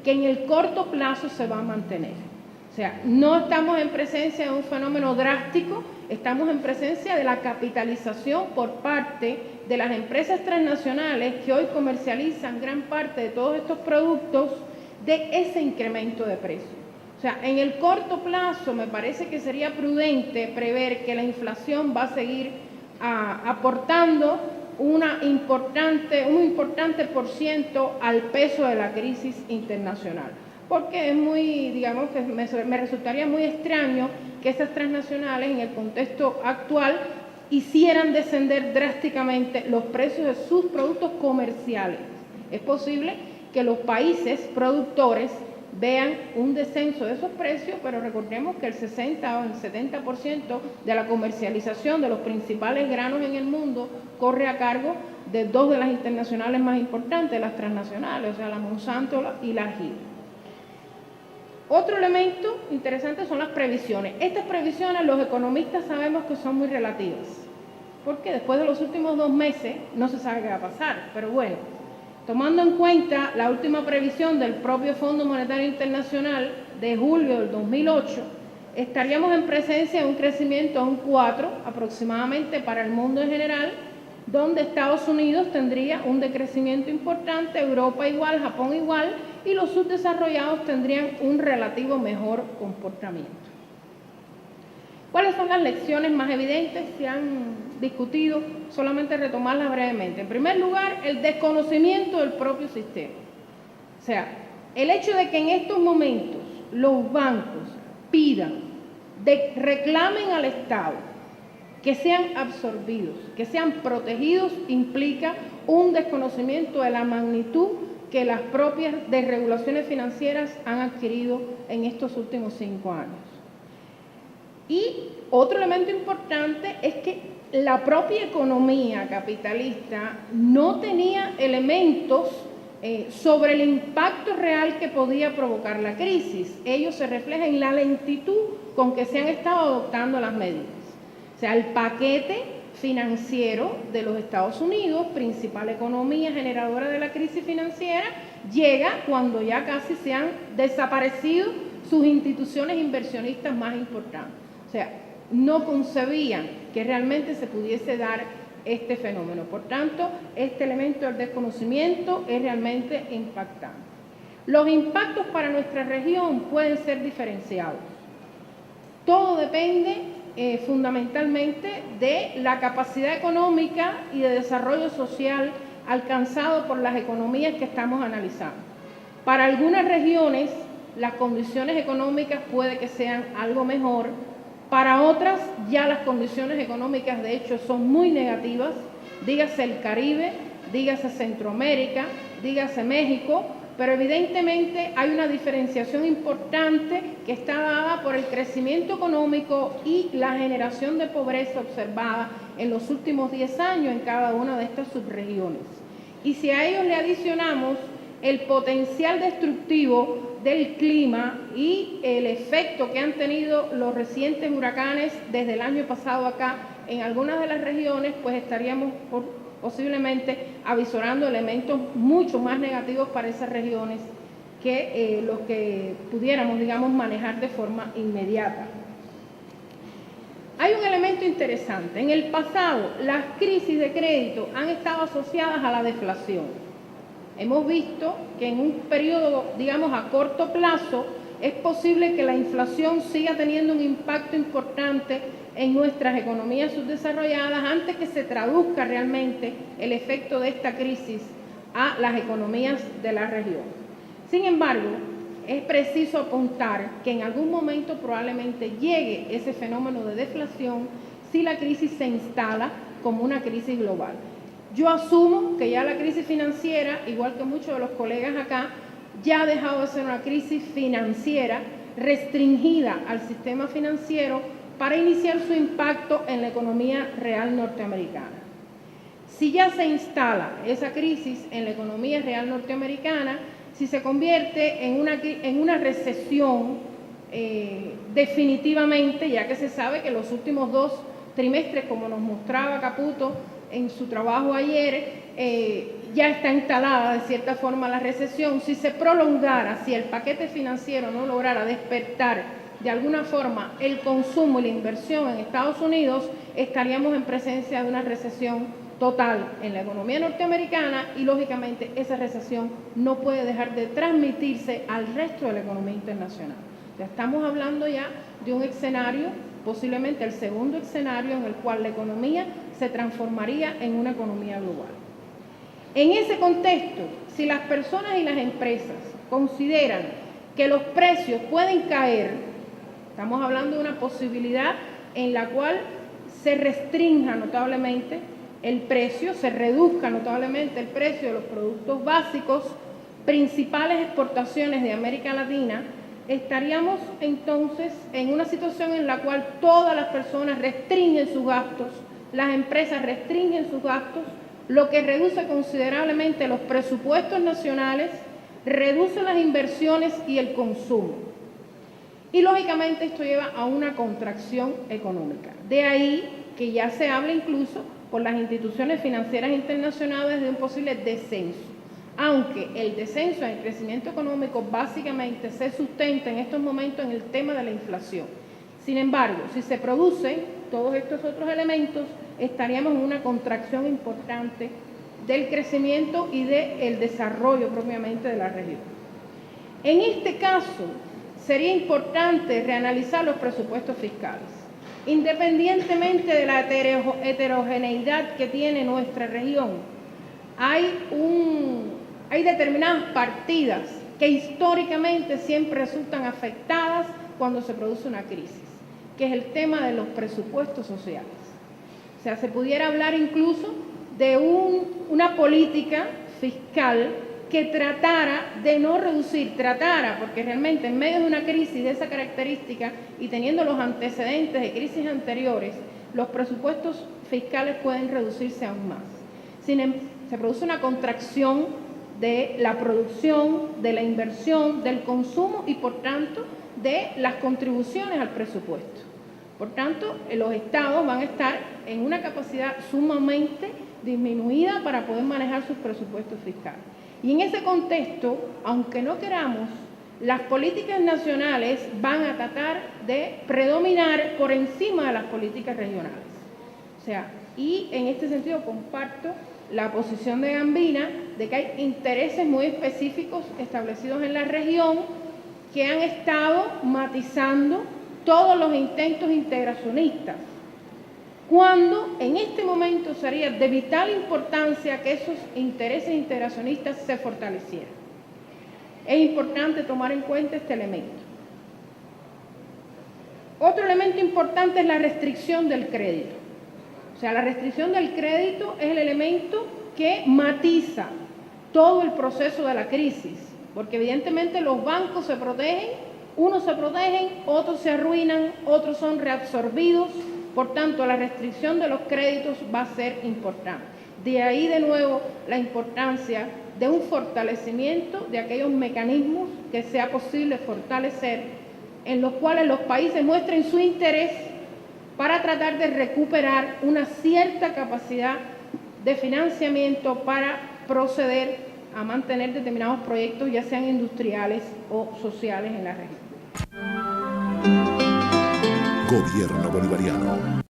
que en el corto plazo se va a mantener. O sea, no estamos en presencia de un fenómeno drástico, estamos en presencia de la capitalización por parte de las empresas transnacionales que hoy comercializan gran parte de todos estos productos, de ese incremento de precio. O sea, en el corto plazo me parece que sería prudente prever que la inflación va a seguir aportando un importante por ciento al peso de la crisis internacional. Porque es muy, digamos, que me resultaría muy extraño que esas transnacionales en el contexto actual hicieran descender drásticamente los precios de sus productos comerciales. Es posible que los países productores vean un descenso de esos precios, pero recordemos que el 60 o el 70% de la comercialización de los principales granos en el mundo corre a cargo de dos de las internacionales más importantes, las transnacionales, o sea, la Monsanto y la GIL. Otro elemento interesante son las previsiones. Estas previsiones los economistas sabemos que son muy relativas, porque después de los últimos 2 meses no se sabe qué va a pasar, pero bueno, tomando en cuenta la última previsión del propio Fondo Monetario Internacional de julio del 2008, estaríamos en presencia de un crecimiento a un 4 aproximadamente para el mundo en general, donde Estados Unidos tendría un decrecimiento importante, Europa igual, Japón igual, y los subdesarrollados tendrían un relativo mejor comportamiento. ¿Cuáles son las lecciones más evidentes? Se han discutido, solamente retomarlas brevemente. En primer lugar, el desconocimiento del propio sistema. O sea, el hecho de que en estos momentos los bancos reclamen al Estado que sean absorbidos, que sean protegidos, implica un desconocimiento de la magnitud que las propias desregulaciones financieras han adquirido en estos últimos 5 años. Y otro elemento importante es que la propia economía capitalista no tenía elementos sobre el impacto real que podía provocar la crisis. Ello se refleja en la lentitud con que se han estado adoptando las medidas. O sea, el paquete financiero de los Estados Unidos, principal economía generadora de la crisis financiera, llega cuando ya casi se han desaparecido sus instituciones inversionistas más importantes. O sea, no concebían que realmente se pudiese dar este fenómeno. Por tanto, este elemento del desconocimiento es realmente impactante. Los impactos para nuestra región pueden ser diferenciados. Todo depende fundamentalmente de la capacidad económica y de desarrollo social alcanzado por las economías que estamos analizando. Para algunas regiones, las condiciones económicas puede que sean algo mejor. Para otras, ya las condiciones económicas, de hecho, son muy negativas. Dígase el Caribe, dígase Centroamérica, dígase México, pero evidentemente hay una diferenciación importante que está dada por el crecimiento económico y la generación de pobreza observada en los últimos 10 años en cada una de estas subregiones. Y si a ellos le adicionamos el potencial destructivo del clima y el efecto que han tenido los recientes huracanes desde el año pasado acá en algunas de las regiones, pues estaríamos posiblemente avisorando elementos mucho más negativos para esas regiones que los que pudiéramos, digamos, manejar de forma inmediata. Hay un elemento interesante. En el pasado, las crisis de crédito han estado asociadas a la deflación. Hemos visto que en un periodo, digamos, a corto plazo, es posible que la inflación siga teniendo un impacto importante en nuestras economías subdesarrolladas antes que se traduzca realmente el efecto de esta crisis a las economías de la región. Sin embargo, es preciso apuntar que en algún momento probablemente llegue ese fenómeno de deflación si la crisis se instala como una crisis global. Yo asumo que ya la crisis financiera, igual que muchos de los colegas acá, ya ha dejado de ser una crisis financiera restringida al sistema financiero para iniciar su impacto en la economía real norteamericana. Si ya se instala esa crisis en la economía real norteamericana, si se convierte en una recesión definitivamente, ya que se sabe que los últimos 2 trimestres, como nos mostraba Caputo en su trabajo ayer, ya está instalada de cierta forma la recesión. Si se prolongara, si el paquete financiero no lograra despertar de alguna forma el consumo y la inversión en Estados Unidos, estaríamos en presencia de una recesión total en la economía norteamericana y lógicamente esa recesión no puede dejar de transmitirse al resto de la economía internacional. Ya estamos hablando ya de un escenario, posiblemente el segundo escenario en el cual la economía se transformaría en una economía global. En ese contexto, si las personas y las empresas consideran que los precios pueden caer, estamos hablando de una posibilidad en la cual se restrinja notablemente el precio, se reduzca notablemente el precio de los productos básicos, principales exportaciones de América Latina, estaríamos entonces en una situación en la cual todas las personas restringen sus gastos, las empresas restringen sus gastos, lo que reduce considerablemente los presupuestos nacionales, reduce las inversiones y el consumo. Y lógicamente esto lleva a una contracción económica. De ahí que ya se habla incluso por las instituciones financieras internacionales de un posible descenso. Aunque el descenso en el crecimiento económico básicamente se sustenta en estos momentos en el tema de la inflación. Sin embargo, si se producen todos estos otros elementos, estaríamos en una contracción importante del crecimiento y del desarrollo propiamente de la región. En este caso, sería importante reanalizar los presupuestos fiscales. Independientemente de la heterogeneidad que tiene nuestra región, hay determinadas partidas que históricamente siempre resultan afectadas cuando se produce una crisis, que es el tema de los presupuestos sociales. O sea, se pudiera hablar incluso de una política fiscal que tratara de no reducir, porque realmente en medio de una crisis de esa característica y teniendo los antecedentes de crisis anteriores, los presupuestos fiscales pueden reducirse aún más. Se produce una contracción de la producción, de la inversión, del consumo y por tanto de las contribuciones al presupuesto. Por tanto, los estados van a estar en una capacidad sumamente disminuida para poder manejar sus presupuestos fiscales. Y en ese contexto, aunque no queramos, las políticas nacionales van a tratar de predominar por encima de las políticas regionales. O sea, y en este sentido comparto la posición de Gambina de que hay intereses muy específicos establecidos en la región que han estado matizando todos los intentos integracionistas, cuando en este momento sería de vital importancia que esos intereses integracionistas se fortalecieran. Es importante tomar en cuenta este elemento. Otro elemento importante es la restricción del crédito. O sea, la restricción del crédito es el elemento que matiza todo el proceso de la crisis, porque evidentemente los bancos se protegen, unos se protegen, otros se arruinan, otros son reabsorbidos. Por tanto, la restricción de los créditos va a ser importante. De ahí, de nuevo, la importancia de un fortalecimiento de aquellos mecanismos que sea posible fortalecer, en los cuales los países muestren su interés para tratar de recuperar una cierta capacidad de financiamiento para proceder a mantener determinados proyectos, ya sean industriales o sociales en la región. Gobierno Bolivariano.